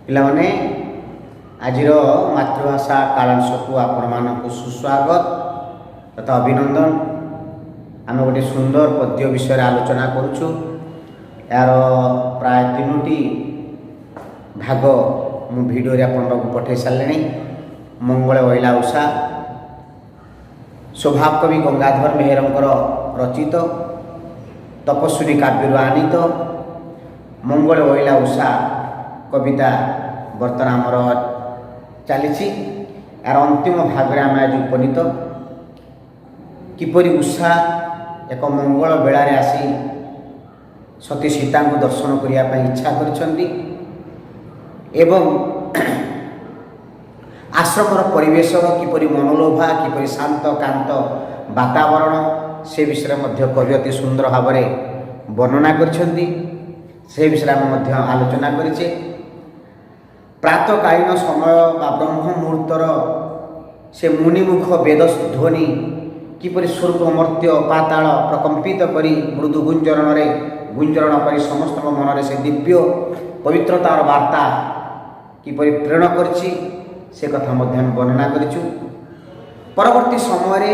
ପିଲାମାନେ ଆଜିର ମାତୃଭାଷା କାଳାଂଶକୁ ଆପଣମାନଙ୍କୁ ସୁସ୍ୱାଗତ ତଥା ଅଭିନନ୍ଦନ। ଆମେ ଗୋଟେ ସୁନ୍ଦର ପଦ୍ୟ ବିଷୟରେ ଆଲୋଚନା କରୁଛୁ। ଏହାର ପ୍ରାୟ 3ଟି ଭାଗ ମୁଁ ଭିଡ଼ିଓରେ ଆପଣଙ୍କୁ ପଠାଇ ସାରିଲିଣି। ମଙ୍ଗଳ ଅଇଲା ଉଷା ସ୍ୱଭାବ କବି ଗଙ୍ଗାଧର ମେହେରଙ୍କର ରଚିତ ତପସ୍ୱିନୀ କାବ୍ୟରୁ ଆନିତ ମଙ୍ଗଳ ଅଇଲା ଉଷା କବିତା ବର୍ତ୍ତମାନ ଆମର ଚାଲିଛି। ଏହାର ଅନ୍ତିମ ଭାଗରେ ଆମେ ଆଜି ଉପନୀତ। କିପରି ଉଷା ଏକ ମଙ୍ଗଳ ବେଳାରେ ଆସି ସତୀ ସୀତାଙ୍କୁ ଦର୍ଶନ କରିବା ପାଇଁ ଇଚ୍ଛା କରିଛନ୍ତି ଏବଂ ଆଶ୍ରମର ପରିବେଶ କିପରି ମନୋଲୋଭା, କିପରି ଶାନ୍ତ କାନ୍ତ ବାତାବରଣ, ସେ ବିଷୟରେ ମଧ୍ୟ କବି ଅତି ସୁନ୍ଦର ଭାବରେ ବର୍ଣ୍ଣନା କରିଛନ୍ତି। ସେ ବିଷୟରେ ଆମେ ମଧ୍ୟ ଆଲୋଚନା କରିଛେ। ପ୍ରାତଃକାଳୀନ ସମୟ ବା ବ୍ରହ୍ମ ମୁହୂର୍ତ୍ତର ସେ ମୁନିମୁଖ ବେଦ ଧ୍ୱନି କିପରି ସ୍ୱର୍ଗ ମର୍ତ୍ତ୍ୟ ପାତାଳ ପ୍ରକମ୍ପିତ କରି ମୃଦୁ ଗୁଞ୍ଜରଣ କରି ସମସ୍ତଙ୍କ ମନରେ ସେ ଦିବ୍ୟ ପବିତ୍ରତାର ବାର୍ତ୍ତା କିପରି ପ୍ରେରଣ କରିଛି ସେ କଥା ମଧ୍ୟ ଆମେ ବର୍ଣ୍ଣନା କରିଛୁ। ପରବର୍ତ୍ତୀ ସମୟରେ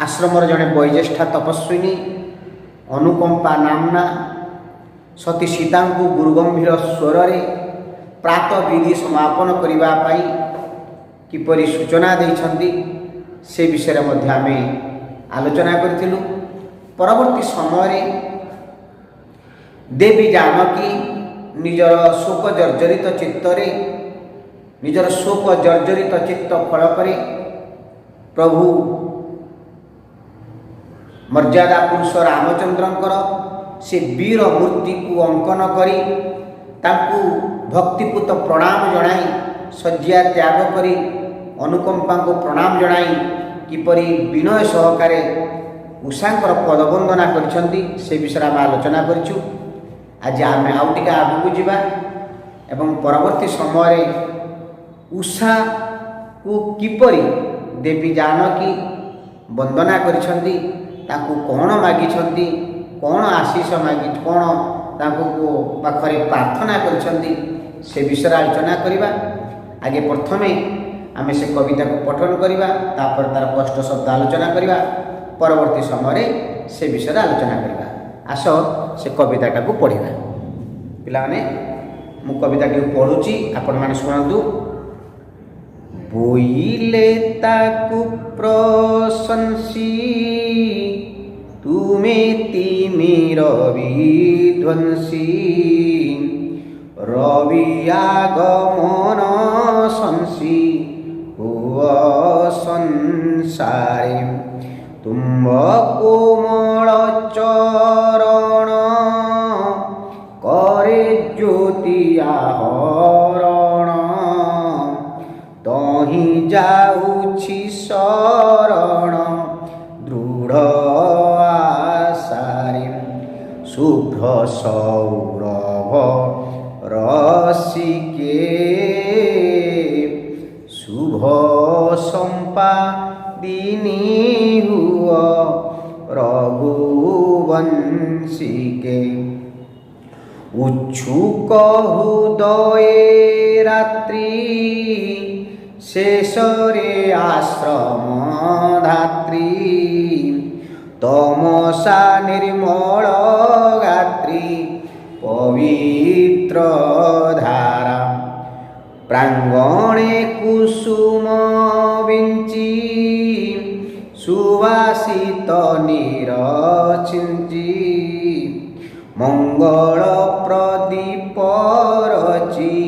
ଆଶ୍ରମର ଜଣେ ବୈଜ୍ୟେଷ୍ଠା ତପସ୍ୱିନୀ ଅନୁକମ୍ପା ନାମ୍ନା ସତୀ ସୀତାଙ୍କୁ ଗୁରୁଗମ୍ଭୀର ସ୍ୱରରେ ପ୍ରାତଃ ବିଧି ସମାପନ କରିବା ପାଇଁ କିପରି ସୂଚନା ଦେଇଛନ୍ତି ସେ ବିଷୟରେ ମଧ୍ୟ ଆମେ ଆଲୋଚନା କରିଥିଲୁ। ପରବର୍ତ୍ତୀ ସମୟରେ ଦେବୀ ଜାନକୀ ନିଜର ଶୋକ ଜର୍ଜରିତ ଚିତ୍ତ ଫଳକରେ ପ୍ରଭୁ ମର୍ଯ୍ୟାଦା ପୁରୁଷ ରାମଚନ୍ଦ୍ରଙ୍କର ସେ ବୀର ମୂର୍ତ୍ତିକୁ ଅଙ୍କନ କରି ତାଙ୍କୁ ଭକ୍ତିପୂତ ପ୍ରଣାମ ଜଣାଇ ଶଯ୍ୟା ତ୍ୟାଗ କରି ଅନୁକମ୍ପାଙ୍କୁ ପ୍ରଣାମ ଜଣାଇ କିପରି ବିନୟ ସହକାରେ ଉଷାଙ୍କର ପଦବନ୍ଦନା କରିଛନ୍ତି ସେ ବିଷୟରେ ଆମେ ଆଲୋଚନା କରିଛୁ। ଆଜି ଆମେ ଆଉ ଟିକେ ଆଗକୁ ଯିବା ଏବଂ ପରବର୍ତ୍ତୀ ସମୟରେ ଉଷାକୁ କିପରି ଦେବୀ ଜାନକୀ ବନ୍ଦନା କରିଛନ୍ତି, ତାଙ୍କୁ କ'ଣ ମାଗିଛନ୍ତି, କ'ଣ ଆଶିଷ କ'ଣ ତାଙ୍କୁ ପାଖରେ ପ୍ରାର୍ଥନା କରିଛନ୍ତି ସେ ବିଷୟରେ ଆଲୋଚନା କରିବା। ଆଗେ ପ୍ରଥମେ ଆମେ ସେ କବିତାକୁ ପଠନ କରିବା, ତାପରେ ତାର କଷ୍ଟ ଶବ୍ଦ ଆଲୋଚନା କରିବା, ପରବର୍ତ୍ତୀ ସମୟରେ ସେ ବିଷୟରେ ଆଲୋଚନା କରିବା। ଆସ ସେ କବିତାଟାକୁ ପଢ଼ିବା। ପିଲାମାନେ ମୁଁ କବିତାଟିକୁ ପଢ଼ୁଛି, ଆପଣମାନେ ଶୁଣନ୍ତୁ। ବୋଇଲେ ତାକୁ ପ୍ରଶଂସି ତୁମେ ତିମିର ବିଧ୍ୱଂସୀ ରବି ଆଗମନ ସଂସୀ ହୁଅ ସଂସାରେ ତୁମ୍ଭ କୋମଳ ଚରଣ করে জ্যোতি আহরণ তহি যাউছি শরণ দৃঢ় আশারে শুভ্র সৌরভ রসিকে শুভ সম্পাদিনী হুয় রঘুবংশিকে উচ্ছুক হৃদয়ে রাত্রি শেষরে আশ্রম ধাত্রী তমসা নির্মল গাত্রী পবিত্র ধারা প্রাঙ্গণে কুসুম বিঞ্চি সুবাসিত নিরচিঞ্চি মঙ্গল প্রদীপ রচি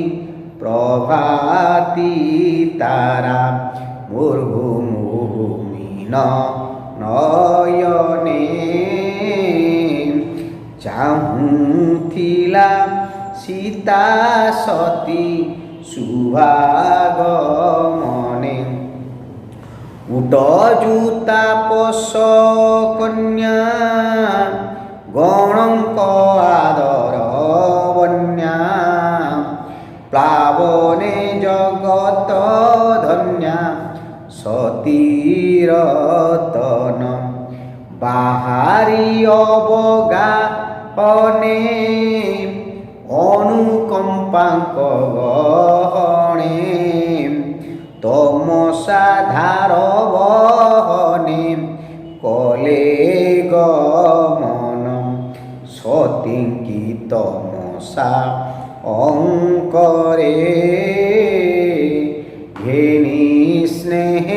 প্রভাতী তারা মুর্ভুমুমিন নয়নে চাহুথিলা सीता सती सुभागमने उट जूता पश कन्या गणक आदर बन्या प्लावने जगत धन्या सतीरतन बाहारी अवगाहने अनुकंपाक गहणे तमसा धार बहने कले गमन सतींकी तमसा अंकरे घेनी स्नेह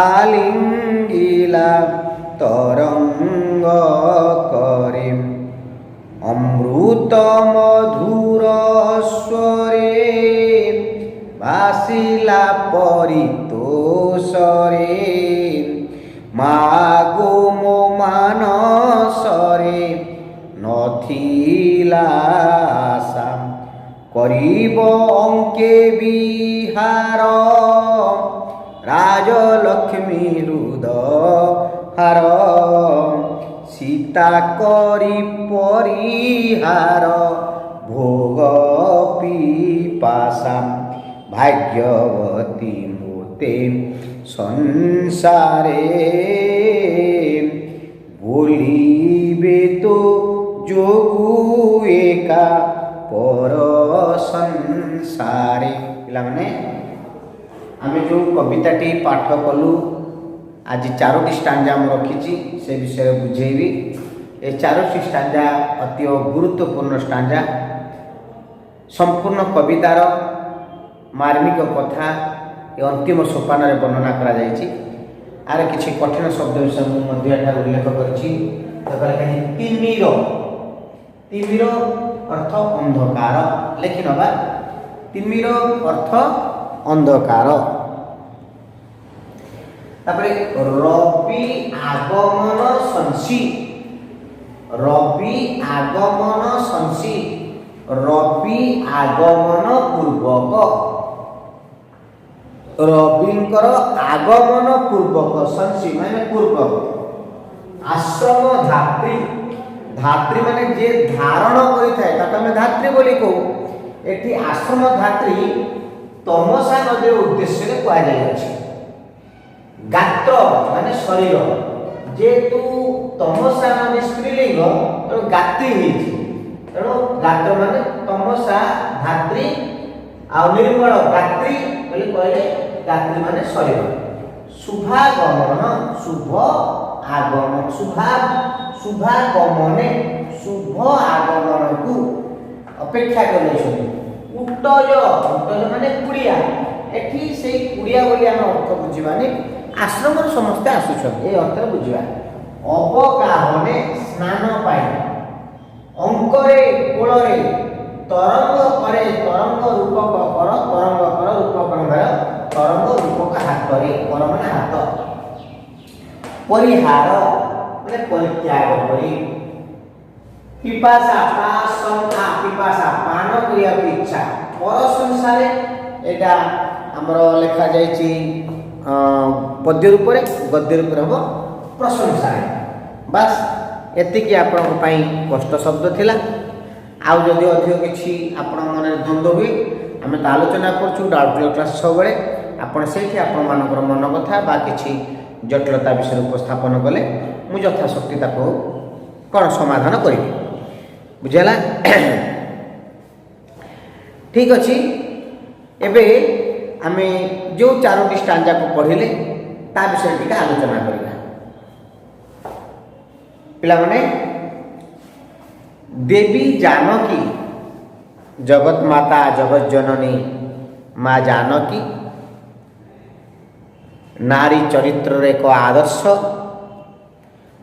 आलिंगिला तरंग करे अमृत मधुर स्वरे भासिला परितोषरे मागो मो मानसरे नथिला आशा करिब अंके विहार राजलक्ष्मी हृदहार सीता करी परिहार भोग पिपासा भाग्यवती मोते संसारे बोलिबे तो जोगु एका पर संसारे पिलाने आमे जो कविताटी पाठ कलु आज 4टी स्टांजा मैं रखी से विषय बुझेबी। ये 4टी स्टांजा अति गुरुत्वपूर्ण स्टांजा संपूर्ण कवितार मार्मिक कथा ये अंतिम सोपान वर्णना करा जायछि। आर किछि कठिन शब्द विषय मुझे उल्लेख करिछि। तिमिर तिमिर अर्थ अंधकार लेखि नबा तिमिर अर्थ अंधकार तापरे रवि आगमन संसी रवि आगमन संसी रवि आगमन पूर्वक रविंकर आगमन पूर्वक संसी माने पूर्वक आश्रम धात्री धात्री माने जे धारण करिथाय ताके हम धात्री बोली कहू। एठी आश्रम धात्री तमसा नदी उद्देश्य कह जाए गात्र माने शरीर जेतु तमसा नदी स्त्रीलिंग तेणु गात्री तेणु गात्र माने तमसा धात्री आ निर्मल गात्री बोली कहले गात्री माने शरीर शुभागमन शुभ आगमन शुभागमने शुभ आगमन को अपेक्षा कर उटज उटज माने कुड़िया एठी से कुड़िया बोली आम अर्थ बुझीबानी आश्रम समस्ते आसुछन ए अर्थ बुझीबा अवगाहने स्नान पाई अंकरे कोलरे तरंग करे तरंग रूपक कर रूपक घर तरंग रूपक हाथ कर माने हाथ परिहार माने परित्याग करी पिपासा पिपासा पान क्रिया की इच्छा पर संसार एटा हमर लेखा जायछि पद्य रूप रे गद्य रूप रे हो प्रशंसा बस एतिकी आपण पई कष्ट शब्द थिला आउ जदि अधिक किछि आपण मन द्वंद्व हुई आम तो आलोचना करछु डाउट क्लास सब बेले आपण सेठी आपण मानकर मन कथा बा किछि जटिलता विषय उपस्थापन कले मु यथाशक्ति ताको कौन समाधान करी बुझेला ठीक अच्छी एबे आमे जो 4टी स्टांजा को पढ़िले ता विषय टिका आलोचना करिबा पिला माने देवी जानकी जगत माता जगत जननी माँ जानकी नारी चरित्र एक आदर्श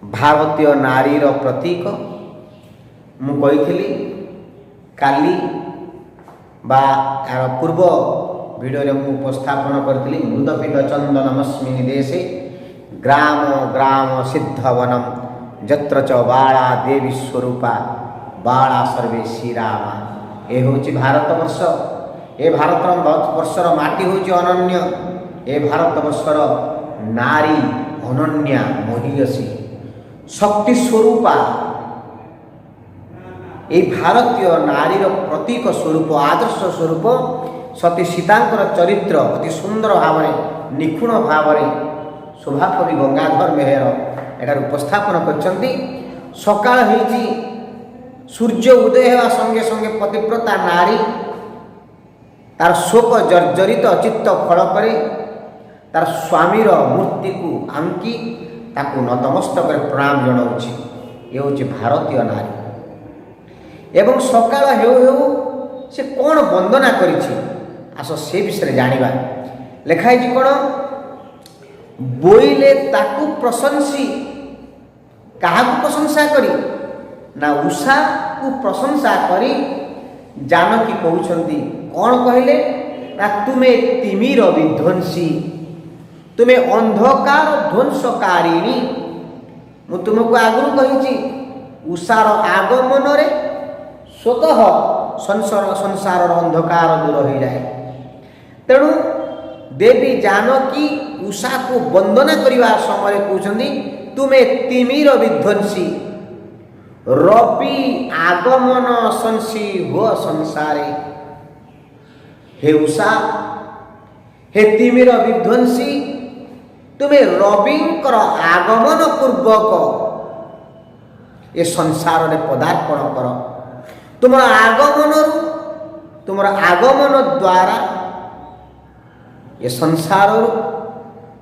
भारतीय नारीर प्रतीक मु कही काली बा यार पूर्व वीडियो रे मु उपस्थापन करथिली मृदपिद चंदनमस्मिनि देशे ग्राम ग्राम सिद्धवनम जत्र च बाला देवी स्वरूपा बाला सर्वे श्रीरामा ए होची भारत वर्ष। ए भारत वर्षर माटी होची अनन्य। ए भारत वर्षर नारी अनन्या महियसी शक्ति स्वरूपा। ए भारतीय नारीर प्रतीक स्वरूप आदर्श स्वरूप सती सीतांकर चरित्र अति सुंदर भाव निखुण भाव शोभाकवि गंगाधर मेहर एटार उपस्थापन करछंती। सकाळ हेची सूर्य उदय होगा संगे संगे पतिव्रता नारी तार शोक जर्जरित चित्त फल करे तार स्वामीर मूर्ति को आंकी ताकू नतमस्तक प्रणाम जनाऊँच। ये हूँ भारतीय नारी। एवं सकाळ हेउ हेउ से कौन वंदना करिछि आस से विषय जानिबा। लेखाई कौन बोइले ताकू प्रशंसी क्या प्रशंसा करी ना उषा को प्रशंसा करी जानकी कहउछंती कौन कहले ना तुमे तिमिर विध्वंसी तुमे अंधकार ध्वंसकारिणी। मु तुमको आगु कही उषार आगमन रे स्वतः संसार अंधकार दूर हो जाए। तेणु देवी जानकी उषा को वंदना करने समय कहते तुमे तिमिर विध्वंसी रवि आगमन संसी हो संसारे। हे उषा हे तिमिर विध्वंसी तुमे रविंकर आगमन पूर्वक ए संसार में पदार्पण कर। तुम आगमन द्वारा ये संसार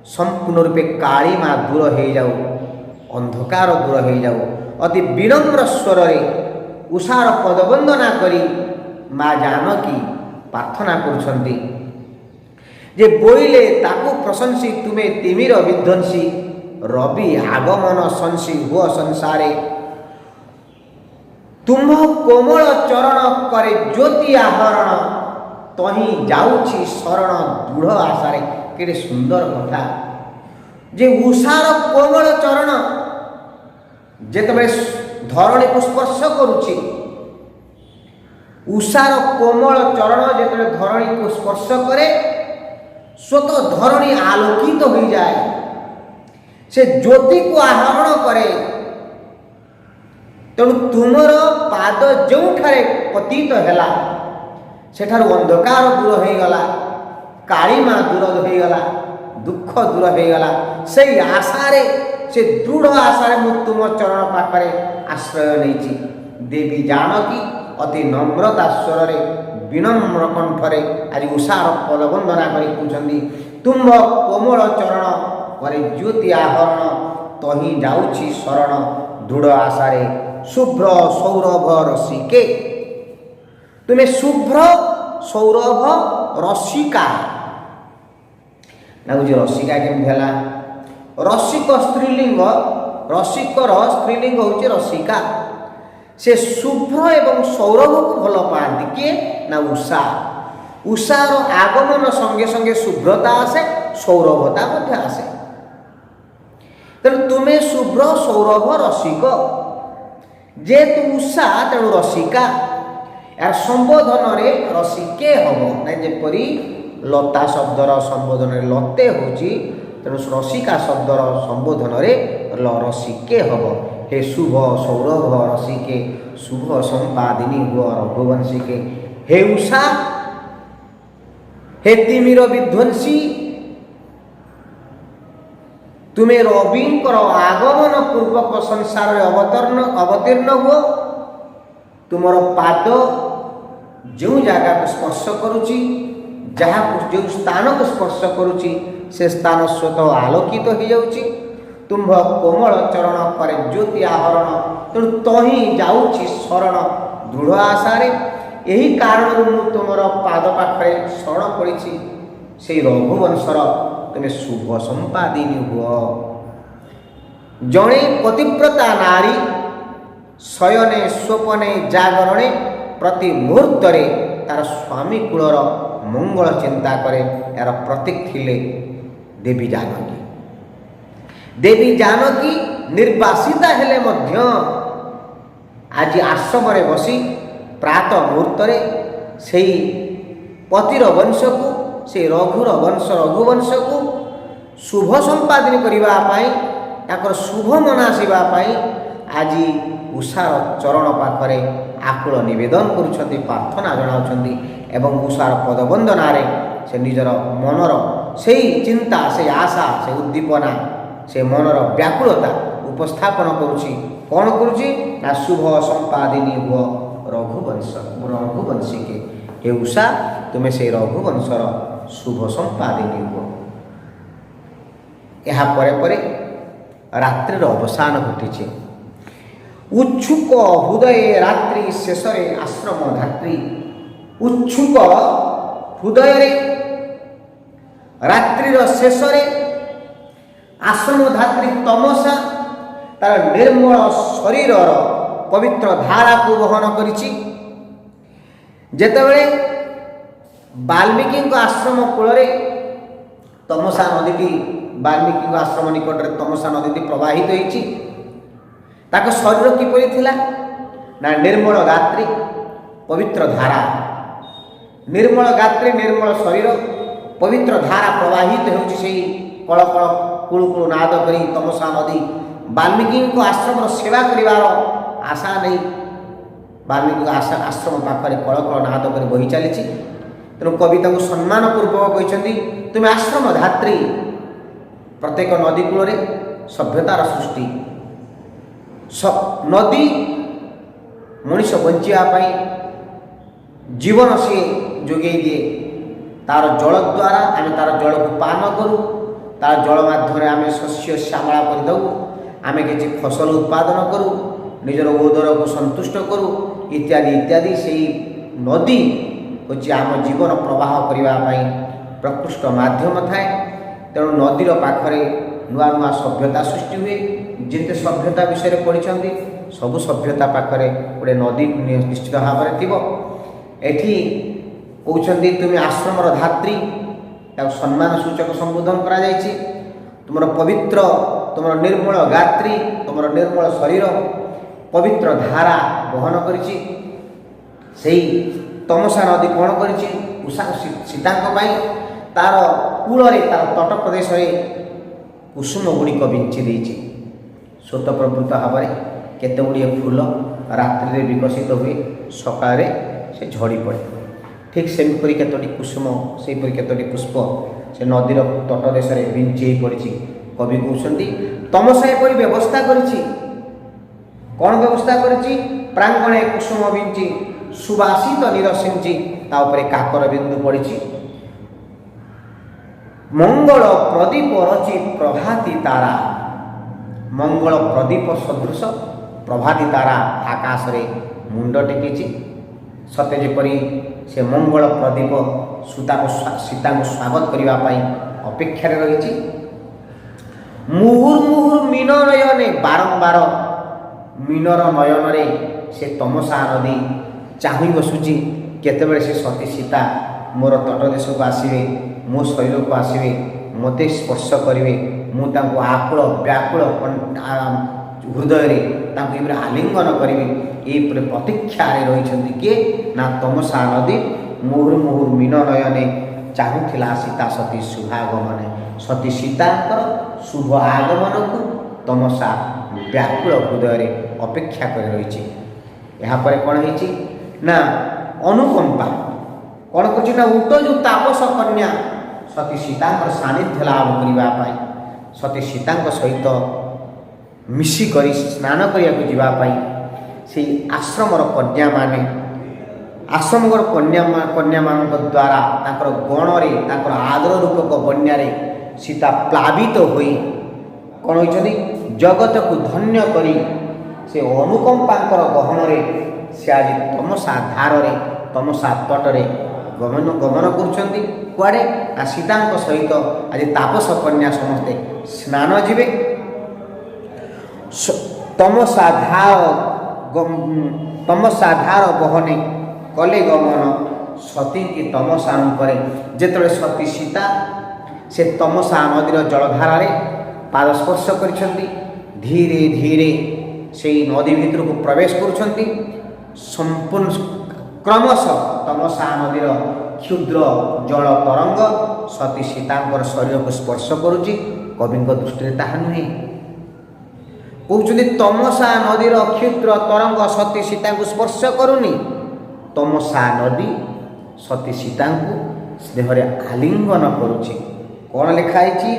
संपूर्ण रूपे काली माँ दूर हो जाऊ अंधकार दूर हो जाऊ। अति विनम्र स्वर उषार पदवंदना करी माँ जानकी प्रार्थना करुछंती जे बोइले ताकू प्रशंसी तुमे तिमिर विध्वंसी रवि आगमन संसी हुआ संसारे। तुम्ह कोमल चरण करे ज्योति आहरण तही जाउछि शरण दृढ़ आशारे। केड़े सुंदर कथा जे उषार कोमल चरण जेतबे धरणी को स्पर्श करुछि उषार कोमल चरण जेतबे धरणी को स्पर्श करे स्वतः धरणी आलोकित हो जाए से ज्योति को आहरण करे। तेणु तुमर पाद जो पतित है सेठारु अंधकार दूर हो गला काली माँ दूर हो गला दुख दूर हो गला। से आशारे से दृढ़ आशारे मु तुम चरण पाखरे आश्रय नहीं। देवी जानकी अति नम्रता स्वर विनम्र कंठरे आज उषार पद वंदना कर कहते तुम कोमल चरण करे ज्योति आहरण तही जाउछि शरण दृढ़ आशारे शुभ्र सौरभ रसिके। तुम्हें शुभ्र सौरभ रसिका ना बुझे रसिका केमती है रसिक स्त्रीलिंग रसिकर स्त्रीलिंग हूँ रसिका। से शुभ्र एवं सौरभ को भल पाती किए ना उषा। उषार आगमन संगे संगे शुभ्रता आसे सौरभता मध्य आसे। तेणु तुम्हें शुभ्र सौरभ रसिक जेतु उषा तेणु रसिका यार संबोधन रे रसिके हम ना जेपरी लता शब्दर संबोधन रे लते होची तेणु रसिका शब्दर संबोधन रे रसिके हम। हे शुभ सौरभ रसिके शुभ संपादिनी हुआ रघुवंशिके। हे उषा हे तिमिर विध्वंसी तुम्हें रविंकर आगमन पूर्वक संसार अवतीर्ण हुआ। तुमर पाद जो जगह को स्पर्श करुची जहाँ जो स्थान को स्पर्श करुची से स्थान स्वतः आलोकित हो जाउची। तुम्भ कोमल चरण करे ज्योति आहरण तेणु तही जाउछि शरण दृढ़ आशारे। यही कारण मु तुमर पाद पाखे शरण पड़ी से रघुवंशर तुम्हें शुभ संपादिनी हुआ। जड़े पतिव्रता नारी शयने स्वपने जागरणे प्रति मुहूर्त तार स्वामी कूलर मंगल चिंता करे यार प्रतीक थिले देवी जानकी। देवी जानकी निर्वासिता हेले मध्य आज आश्रम रे बसी ପ୍ରାତ ମୁହୂର୍ତ୍ତରେ ସେଇ ପତିର ବଂଶକୁ, ସେଇ ରଘୁବଂଶକୁ ଶୁଭ ସମ୍ପାଦନ କରିବା ପାଇଁ, ତାଙ୍କର ଶୁଭ ମନାସିବା ପାଇଁ ଆଜି ଉଷାର ଚରଣ ପାଖରେ ଆକୁଳ ନିବେଦନ କରୁଛନ୍ତି, ପ୍ରାର୍ଥନା ଜଣାଉଛନ୍ତି ଏବଂ ଉଷାର ପଦବନ୍ଦନାରେ ସେ ନିଜର ମନର ସେଇ ଚିନ୍ତା, ସେଇ ଆଶା, ସେ ଉଦ୍ଦୀପନା, ସେ ମନର ବ୍ୟାକୁଳତା ଉପସ୍ଥାପନ କରୁଛି। କ'ଣ କରୁଛି ନା ଶୁଭ ସମ୍ପାଦିନୀ ହୁଅ ରଘୁବଂଶୀକେ, ହେ ଉଷା ତୁମେ ସେଇ ରଘୁବଂଶର ଶୁଭ ସମ୍ପାଦିନୀ ହୁଅ। ଏହା ପରେ ପରେ ରାତ୍ରିର ଅବସାନ ଘଟିଛି। ଉଚ୍ଛୁକ ହୃଦୟ ରାତ୍ରି ଶେଷରେ ଆଶ୍ରମ ଧାତ୍ରୀ, ଉଚ୍ଛୁକ ହୃଦୟରେ ରାତ୍ରିର ଶେଷରେ ଆଶ୍ରମ ଧାତ୍ରୀ ତମସା ତାର ନିର୍ମଳ ଶରୀରର ପବିତ୍ର ଧାରାକୁ ବହନ କରିଛି। ଯେତେବେଳେ ବାଲ୍ମୀକିଙ୍କ ଆଶ୍ରମ କୂଳରେ ତମସା ନଦୀଟି, ବାଲ୍ମୀକିଙ୍କ ଆଶ୍ରମ ନିକଟରେ ତମସା ନଦୀଟି ପ୍ରବାହିତ ହୋଇଛି, ତାଙ୍କ ଶରୀର କିପରି ଥିଲା ନା ନିର୍ମଳ ଗାତ୍ରୀ, ପବିତ୍ର ଧାରା, ନିର୍ମଳ ଗାତ୍ରୀ, ନିର୍ମଳ ଶରୀର, ପବିତ୍ର ଧାରା ପ୍ରବାହିତ ହେଉଛି। ସେହି କଳକଳ କୁଳୁକୁଳୁ ନାଦ କରି ତମସା ନଦୀ ବାଲ୍ମୀକିଙ୍କ ଆଶ୍ରମର ସେବା କରିବାର ଆଶା ନେଇ ବାଲ୍ମୀକିଙ୍କ ଆଶ୍ରମ ପାଖରେ କଳକଳ ନାଦ କରି ବହି ଚାଲିଛି। ତେଣୁ କବି ତାଙ୍କୁ ସମ୍ମାନ ପୂର୍ବକ କହିଛନ୍ତି, ତୁମେ ଆଶ୍ରମ ଧାତ୍ରୀ। ପ୍ରତ୍ୟେକ ନଦୀ କୂଳରେ ସଭ୍ୟତାର ସୃଷ୍ଟି, ନଦୀ ମଣିଷ ବଞ୍ଚିବା ପାଇଁ ଜୀବନ ସିଏ ଯୋଗାଇ ଦିଏ। ତାର ଜଳ ଦ୍ୱାରା ଆମେ ତାର ଜଳକୁ ପାନ କରୁ, ତାର ଜଳ ମାଧ୍ୟମରେ ଆମେ ଶସ୍ୟ ଶ୍ୟାମଳା କରିଦେଉ, ଆମେ କିଛି ଫସଲ ଉତ୍ପାଦନ କରୁ, ନିଜର ଉଦରକୁ ସନ୍ତୁଷ୍ଟ କରୁ, ଇତ୍ୟାଦି ଇତ୍ୟାଦି। ସେହି ନଦୀ ହେଉଛି ଆମ ଜୀବନ ପ୍ରବାହ କରିବା ପାଇଁ ପ୍ରକୃଷ୍ଟ ମାଧ୍ୟମ ଥାଏ। ତେଣୁ ନଦୀର ପାଖରେ ନୂଆ ନୂଆ ସଭ୍ୟତା ସୃଷ୍ଟି ହୁଏ। ଯେତେ ସଭ୍ୟତା ବିଷୟରେ ପଢ଼ିଛନ୍ତି, ସବୁ ସଭ୍ୟତା ପାଖରେ ଗୋଟିଏ ନଦୀ ନିଶ୍ଚିତ ଭାବରେ ଥିବ। ଏଠି କହୁଛନ୍ତି ତୁମେ ଆଶ୍ରମର ଧାତ୍ରୀ, ତାକୁ ସମ୍ମାନ ସୂଚକ ସମ୍ବୋଧନ କରାଯାଇଛି। ତୁମର ପବିତ୍ର, ତୁମର ନିର୍ମଳ ଗାତ୍ରୀ, ତୁମର ନିର୍ମଳ ଶରୀର ପବିତ୍ର ଧାରା ବହନ କରିଛି। ସେଇ ତମସା ନଦୀ କ'ଣ କରିଛି, ଉଷା ସୀତାଙ୍କ ପାଇଁ ତାର କୂଳରେ, ତାର ତଟ ପ୍ରଦେଶରେ କୁସୁମ ଗୁଡ଼ିକ ବିଞ୍ଚି ଦେଇଛି। ସ୍ୱତଃପ୍ରବୃତ୍ତ ଭାବରେ କେତେ ଗୁଡ଼ିଏ ଫୁଲ ରାତ୍ରିରେ ବିକଶିତ ହୁଏ, ସକାଳରେ ସେ ଝଡ଼ି ପଡ଼େ। ଠିକ୍ ସେହିପରି କେତୋଟି କୁସୁମ, ସେହିପରି କେତୋଟି ପୁଷ୍ପ ସେ ନଦୀର ତଟ ଦେଶରେ ବିଞ୍ଚି ହୋଇ ପଡ଼ିଛି। କବି କହୁଛନ୍ତି ତମସା ଏପରି ବ୍ୟବସ୍ଥା କରିଛି। କ'ଣ ବ୍ୟବସ୍ଥା କରିଛି? ପ୍ରାଙ୍ଗଣେ କୁସୁମ ବିଞ୍ଚି, ସୁବାସିତ ନୀର ସିଞ୍ଚି, ତା ଉପରେ କାକର ବିନ୍ଦୁ ପଡ଼ିଛି। ମଙ୍ଗଳ ପ୍ରଦୀପ ରଚି ପ୍ରଭାତୀ ତାରା, ମଙ୍ଗଳ ପ୍ରଦୀପ ସଦୃଶ ପ୍ରଭାତୀ ତାରା ଆକାଶରେ ମୁଣ୍ଡ ଟେକିଛି। ସତେ ଯେପରି ସେ ମଙ୍ଗଳ ପ୍ରଦୀପ ସୀତାଙ୍କୁ ସ୍ୱାଗତ କରିବା ପାଇଁ ଅପେକ୍ଷାରେ ରହିଛି। ମୁହୁର୍ମୁହୁର୍ ମୀନ ନୟନେ, ବାରମ୍ବାର ମୀନର ନୟନରେ ସେ ତମସା ନଦୀ ଚାହିଁ ବସୁଛି। କେତେବେଳେ ସେ ସତୀ ସୀତା ମୋର ତଟ ଦେଶକୁ ଆସିବେ, ମୋ ଶରୀରକୁ ଆସିବେ, ମୋତେ ସ୍ପର୍ଶ କରିବେ, ମୁଁ ତାଙ୍କୁ ଆକୁଳ ବ୍ୟାକୁଳ ହୃଦୟରେ ତାଙ୍କୁ ଏପରି ଆଲିଙ୍ଗନ କରିବି। ଏହିପରି ପ୍ରତୀକ୍ଷାରେ ରହିଛନ୍ତି କିଏ ନା ତମସା ନଦୀ। ମୁହୁର୍ମୁହୁର୍ ମୀନ ନୟନେ ଚାହୁଁଥିଲା ସୀତା ସତୀ ଶୁଭାଗମନେ, ସତୀ ସୀତାଙ୍କର ଶୁଭ ଆଗମନକୁ ତମସା ବ୍ୟାକୁଳ ହୃଦୟରେ ଅପେକ୍ଷା କରି ରହିଛି। ଏହାପରେ କ'ଣ ହେଇଛି ନା ଅନୁକମ୍ପା କ'ଣ କରୁଛି ନା ଉଟ ଯେଉଁ ତାପସ କନ୍ୟା ସତୀ ସୀତାଙ୍କର ସାନ୍ନିଧ୍ୟ ଲାଭ କରିବା ପାଇଁ, ସତୀ ସୀତାଙ୍କ ସହିତ ମିଶିକରି ସ୍ନାନ କରିବାକୁ ଯିବା ପାଇଁ ସେଇ ଆଶ୍ରମର କନ୍ୟାମାନେ, ଆଶ୍ରମର କନ୍ୟାମାନଙ୍କ ଦ୍ୱାରା ତାଙ୍କର ଗଣରେ, ତାଙ୍କର ଆଦର ରୂପକ ବନ୍ୟାରେ ସୀତା ପ୍ଲାବିତ ହୋଇ କ'ଣ ହୋଇଛନ୍ତି, ଜଗତକୁ ଧନ୍ୟ କରି ସେ ଅନୁକମ୍ପାଙ୍କର ଗହଣରେ ସେ ଆଜି ତମସା ଧାରରେ, ତମସା ତଟରେ ଗମନ କରୁଛନ୍ତି। କୁଆଡ଼େ ନା ସୀତାଙ୍କ ସହିତ ଆଜି ତାପସ କନ୍ୟା ସମସ୍ତେ ସ୍ନାନ ଯିବେ। ତମସା ଧାର ବହନେ କଲେ ଗମନ, ସତୀଙ୍କି ତମସା ଉପରେ। ଯେତେବେଳେ ସତୀ ସୀତା ସେ ତମସା ନଦୀର ଜଳଧାରାରେ ପାଦ ସ୍ପର୍ଶ କରିଛନ୍ତି, ଧୀରେ ଧୀରେ ସେଇ ନଦୀ ଭିତରକୁ ପ୍ରବେଶ କରୁଛନ୍ତି। ସମ୍ପୂର୍ଣ୍ଣ କ୍ରମଶଃ ତମସା ନଦୀର କ୍ଷୁଦ୍ର ଜଳ ତରଙ୍ଗ ସତୀ ସୀତାଙ୍କର ଶରୀରକୁ ସ୍ପର୍ଶ କରୁଛି। କବିଙ୍କ ଦୃଷ୍ଟିରେ ତାହା ନୁହେଁ। କହୁଛନ୍ତି ତମସା ନଦୀର କ୍ଷୁଦ୍ର ତରଙ୍ଗ ସତୀ ସୀତାଙ୍କୁ ସ୍ପର୍ଶ କରୁନି। ତମସା ନଦୀ ସତୀ ସୀତାଙ୍କୁ ସ୍ନେହରେ ଆଲିଙ୍ଗନ କରୁଛି। କ'ଣ ଲେଖା ହେଇଛି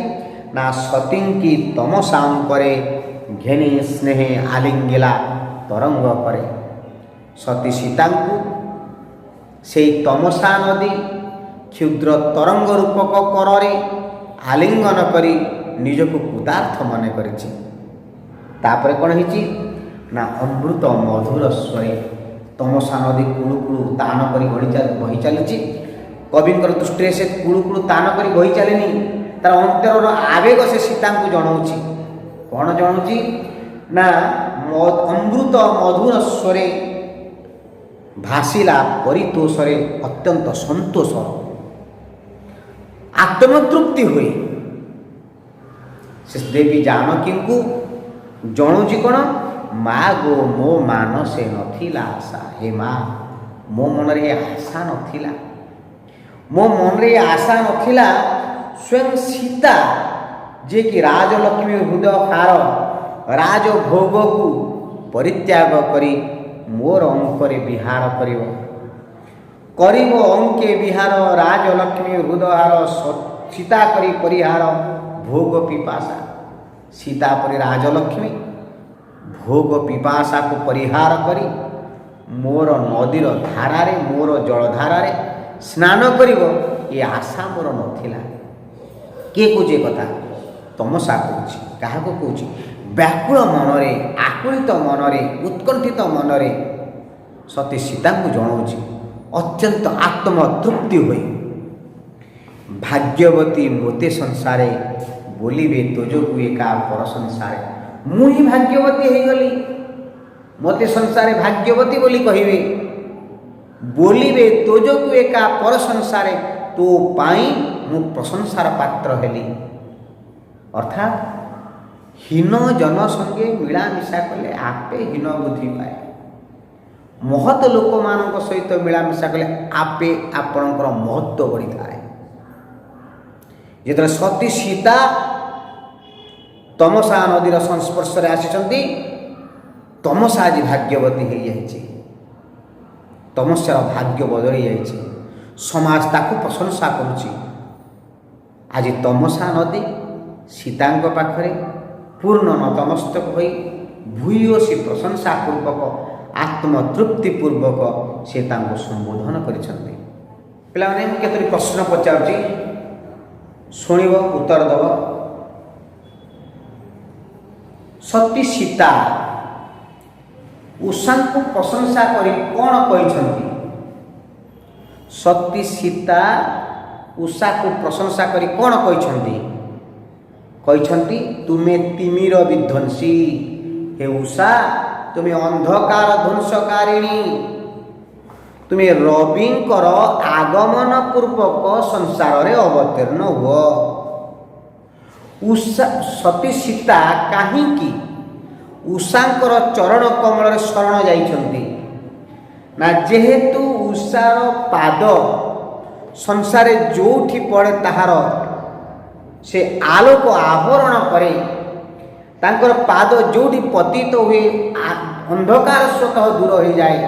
ନା ସତୀଙ୍କି ତମସାଙ୍କରେ ଘେନି ସ୍ନେହେ ଆଲିଙ୍ଗିଲା ତରଙ୍ଗ କରେ। ସତୀ ସୀତାଙ୍କୁ ସେଇ ତମସା ନଦୀ କ୍ଷୁଦ୍ର ତରଙ୍ଗ ରୂପକ କରରେ ଆଲିଙ୍ଗନ କରି ନିଜକୁ କୃତାର୍ଥ ମନେ କରିଛି। ତାପରେ କ'ଣ ହେଇଛି ନା ଅମୃତ ମଧୁର ସ୍ୱରେ ତମସା ନଦୀ କୁଳୁ କୁଳୁ ତାନ କରି ବହି ଚାଲିଛି। କବିଙ୍କର ଦୃଷ୍ଟିରେ ସେ କୁଳୁ କୁଳୁ ତାନ କରି ବହି ଚାଲିନି, ତାର ଅନ୍ତରର ଆବେଗ ସେ ସୀତାଙ୍କୁ ଜଣାଉଛି। କ'ଣ ଜଣାଉଛି ନା ଅମୃତ ମଧୁର ସ୍ୱରେ ଭାସିଲା ପରିତୋଷରେ ଅତ୍ୟନ୍ତ ସନ୍ତୋଷ ଆତ୍ମତୃପ୍ତି ହୋଇ ସେ ଦେବୀ ଜାନକୀଙ୍କୁ ଜଣାଉଛି କ'ଣ ମା ଗୋ ମୋ ମାନସେ ନଥିଲା ଆଶା। ହେ ମା, ମୋ ମନରେ ଏ ଆଶା ନଥିଲା, ମୋ ମନରେ ଏ ଆଶା ନଥିଲା। ସ୍ୱୟଂ ସୀତା ଯିଏକି ରାଜଲକ୍ଷ୍ମୀ ହୃଦୟ ହାର ରାଜଭୋଗକୁ ପରିତ୍ୟାଗ କରି ମୋର ଅଙ୍କରେ ବିହାର କରିବ ଅଙ୍କେ ବିହାର ରାଜଲକ୍ଷ୍ମୀ ହୃଦୟହାର ସୀତା କରି ପରିହାର ଭୋଗ ପିପାସା। ସୀତା ପରି ରାଜଲକ୍ଷ୍ମୀ ଭୋଗ ପିପାସାକୁ ପରିହାର କରି ମୋର ନଦୀର ଧାରାରେ ମୋର ଜଳଧାରାରେ ସ୍ନାନ କରିବ, ଏ ଆଶା ମୋର ନଥିଲା। କିଏ କହୁଛି ଏ କଥା? ତମସା କହୁଛି। କାହାକୁ କହୁଛି? ବ୍ୟାକୁଳ ମନରେ, ଆକୁଳିତ ମନରେ, ଉତ୍କଣ୍ଠିତ ମନରେ ସତୀ ସୀତାଙ୍କୁ ଜଣାଉଛି ଅତ୍ୟନ୍ତ ଆତ୍ମତୃପ୍ତି ହୋଇ। ଭାଗ୍ୟବତୀ ମୋତେ ସଂସାରେ ବୋଲିବେ ତୋଜକୁ ଏକା ପର ସଂସାରେ। ମୁଁ ହିଁ ଭାଗ୍ୟବତୀ ହେଇଗଲି, ମୋତେ ସଂସାରେ ଭାଗ୍ୟବତୀ ବୋଲି କହିବେ। ବୋଲିବେ ତୋଜକୁ ଏକା ପର ସଂସାରେ, ତୋ ପାଇଁ ମୁଁ ପ୍ରଶଂସାର ପାତ୍ର ହେଲି। ଅର୍ଥାତ୍ ହୀନ ଜନ ସଙ୍ଗେ ମିଳାମିଶା କଲେ ଆପେ ହୀନ ବୁଦ୍ଧି ପାଏ। ମହତ ଲୋକମାନଙ୍କ ସହିତ ମିଳାମିଶା କଲେ ଆପେ ଆପଣଙ୍କର ମହତ୍ଵ ବଢ଼ିଥାଏ। ଯେତେବେଳେ ସତୀ ସୀତା ତମସା ନଦୀର ସଂସ୍ପର୍ଶରେ ଆସିଛନ୍ତି, ତମସା ଆଜି ଭାଗ୍ୟବତୀ ହେଇଯାଇଛି। ତମସ୍ୟାର ଭାଗ୍ୟ ବଦଳି ଯାଇଛି। ସମାଜ ତାକୁ ପ୍ରଶଂସା କରୁଛି। ଆଜି ତମସା ନଦୀ ସୀତାଙ୍କ ପାଖରେ ପୂର୍ଣ୍ଣ ନତମସ୍ତକ ହୋଇ ଭୂୟସୀ ପ୍ରଶଂସା ପୂର୍ବକ ଆତ୍ମତୃପ୍ତି ପୂର୍ବକ ସେ ତାଙ୍କୁ ସମ୍ବୋଧନ କରିଛନ୍ତି। ପିଲାମାନେ, ମୁଁ କେତୋଟି ପ୍ରଶ୍ନ ପଚାରୁଛି, ଶୁଣିବ, ଉତ୍ତର ଦେବ। ସତୀ ସୀତା ଉଷାଙ୍କୁ ପ୍ରଶଂସା କରି କ'ଣ କହିଛନ୍ତି? ସତୀ ସୀତା ଉଷାକୁ ପ୍ରଶଂସା କରି କ'ଣ କହିଛନ୍ତି? କହିଛନ୍ତି ତୁମେ ତିମିର ବିଧ୍ୱଂସୀ, ହେ ଉଷା ତୁମେ ଅନ୍ଧକାର ଧ୍ୱଂସକାରିଣୀ, ତୁମେ ରବିଙ୍କର ଆଗମନ ପୂର୍ବକ ସଂସାରରେ ଅବତୀର୍ଣ୍ଣ ହୁଅ। ସତୀ ସୀତା କାହିଁକି ଉଷାଙ୍କର ଚରଣ କମଳରେ ଶରଣ ଯାଇଛନ୍ତି? ନା ଯେହେତୁ ଉଷାର ପାଦ ସଂସାରେ ଯେଉଁଠି ପଡ଼େ ତାହାର ସେ ଆଲୋକ ଆବରଣ କରେ। ତାଙ୍କର ପାଦ ଯେଉଁଠି ପତିତ ହୁଏ ଅନ୍ଧକାର ସ୍ୱତଃ ଦୂର ହୋଇଯାଏ,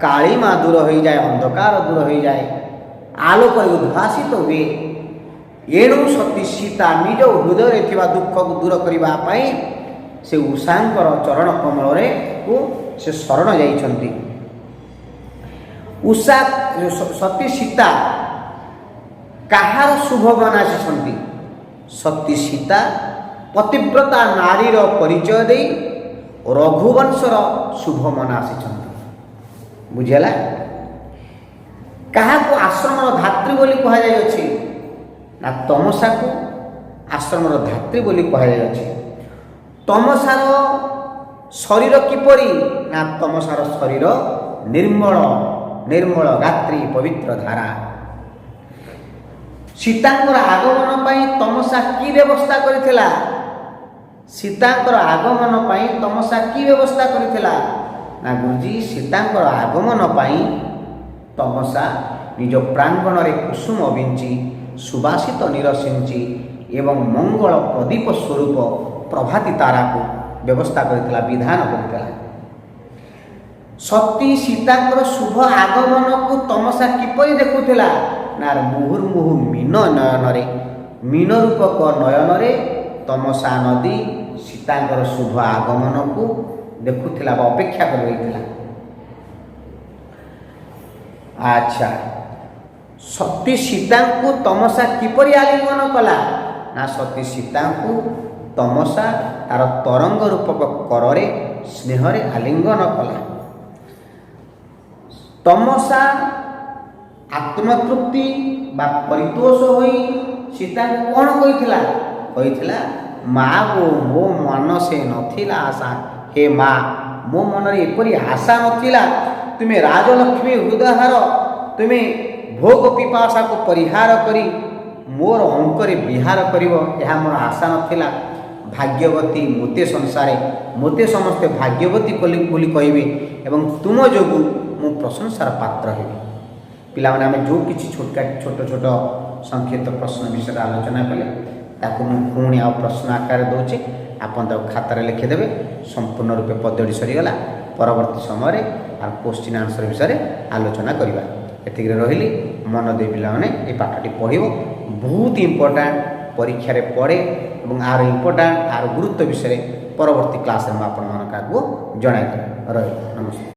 କାଳିମା ଦୂର ହୋଇଯାଏ, ଅନ୍ଧକାର ଦୂର ହୋଇଯାଏ, ଆଲୋକ ଉଦ୍ଭାସିତ ହୁଏ। ଏଣୁ ସତୀ ସୀତା ନିଜ ହୃଦୟରେ ଥିବା ଦୁଃଖକୁ ଦୂର କରିବା ପାଇଁ ସେ ଉଷାଙ୍କର ଚରଣ କମଳରେ ସେ ଶରଣ ଯାଇଛନ୍ତି। ଉଷା ସତୀ ସୀତା କାହାର ଶୁଭ ବନାସିଛନ୍ତି? ସତୀ ସୀତା ପତିବ୍ରତା ନାରୀର ପରିଚୟ ଦେଇ ରଘୁବଂଶର ଶୁଭ ମନା ଆସିଛନ୍ତି। ବୁଝିହେଲା? କାହାକୁ ଆଶ୍ରମର ଧାତ୍ରୀ ବୋଲି କୁହାଯାଇଅଛି? ନା ତମସାକୁ ଆଶ୍ରମର ଧାତ୍ରୀ ବୋଲି କୁହାଯାଇଅଛି। ତମସାର ଶରୀର କିପରି? ନା ତମସାର ଶରୀର ନିର୍ମଳ ଗାତ୍ରୀ ପବିତ୍ର ଧାରା। ସୀତାଙ୍କର ଆଗମନ ପାଇଁ ତମସା କି ବ୍ୟବସ୍ଥା କରିଥିଲା? ସୀତାଙ୍କର ଆଗମନ ପାଇଁ ତମସା କି ବ୍ୟବସ୍ଥା କରିଥିଲା? ନା ଗୁରୁଜୀ, ସୀତାଙ୍କର ଆଗମନ ପାଇଁ ତମସା ନିଜ ପ୍ରାଙ୍ଗଣରେ କୁସୁମ ବିଞ୍ଚି ସୁବାସିତ ନୀର ସିଞ୍ଚି ଏବଂ ମଙ୍ଗଳ ପ୍ରଦୀପ ସ୍ୱରୂପ ପ୍ରଭାତୀ ତାରାକୁ ବ୍ୟବସ୍ଥା କରିଥିଲା, ବିଧାନ କରିଥିଲା। ସତୀ ସୀତାଙ୍କର ଶୁଭ ଆଗମନକୁ ତମସା କିପରି ଦେଖୁଥିଲା ନା ମୁହୁର୍ମୁହୁ ମୀନ ନୟନରେ, ମୀନ ରୂପକ ନୟନରେ ତମସା ନଦୀ ସୀତାଙ୍କର ଶୁଭ ଆଗମନକୁ ଦେଖୁଥିଲା ବା ଅପେକ୍ଷା କରି ରହିଥିଲା। ଆଚ୍ଛା, ସତୀ ସୀତାଙ୍କୁ ତମସା କିପରି ଆଲିଙ୍ଗନ କଲା ନା ସତୀ ସୀତାଙ୍କୁ ତମସା ତାର ତରଙ୍ଗ ରୂପକ କରରେ ସ୍ନେହରେ ଆଲିଙ୍ଗନ କଲା। ତମସା ଆତ୍ମତୃପ୍ତି ବା ପରିତୋଷ ହୋଇ ସୀତାଙ୍କୁ କ'ଣ କହିଥିଲା? କହିଥିଲା, ମା ଗୋ ମୋ ମନସେ ନଥିଲା ଆଶା, ହେ ମା ମୋ ମନରେ ଏପରି ଆଶା ନଥିଲା, ତୁମେ ରାଜଲକ୍ଷ୍ମୀ ହୃଦୟହାର, ତୁମେ ଭୋଗ ପିପାସାକୁ ପରିହାର କରି ମୋର ଅଙ୍କରେ ବିହାର କରିବ, ଏହା ମୋର ଆଶା ନଥିଲା। ଭାଗ୍ୟବତୀ ମୋତେ ସଂସାରେ, ମୋତେ ସମସ୍ତେ ଭାଗ୍ୟବତୀ ବୋଲି କହିବେ ଏବଂ ତୁମ ଯୋଗୁଁ ମୁଁ ପ୍ରଶଂସାର ପାତ୍ର ହେବି। ପିଲାମାନେ, ଆମେ ଯେଉଁ କିଛି ଛୋଟ ଛୋଟ ସଂକ୍ଷିପ୍ତ ପ୍ରଶ୍ନ ବିଷୟରେ ଆଲୋଚନା କଲେ ତାକୁ ମୁଁ ପୁଣି ଆଉ ପ୍ରଶ୍ନ ଆକାରରେ ଦେଉଛି, ଆପଣ ତାକୁ ଖାତାରେ ଲେଖିଦେବେ। ସମ୍ପୂର୍ଣ୍ଣ ରୂପେ ପଦ୍ୟଟି ସରିଗଲା। ପରବର୍ତ୍ତୀ ସମୟରେ ଆଉ କୋଶ୍ଚିନ୍ ଆନ୍ସର ବିଷୟରେ ଆଲୋଚନା କରିବା। ଏତିକିରେ ରହିଲି। ମନ ଦେଇ ପିଲାମାନେ ଏ ପାଠଟି ପଢ଼ିବ, ବହୁତ ଇମ୍ପୋର୍ଟାଣ୍ଟ, ପରୀକ୍ଷାରେ ପଡ଼େ ଏବଂ ଆର ଇମ୍ପୋର୍ଟାଣ୍ଟ, ଆର ଗୁରୁତ୍ୱ ବିଷୟରେ ପରବର୍ତ୍ତୀ କ୍ଲାସ୍ରେ ମୁଁ ଆପଣମାନଙ୍କୁ ଆଗକୁ ଜଣାଇଦେବି। ରହିଲି, ନମସ୍କାର।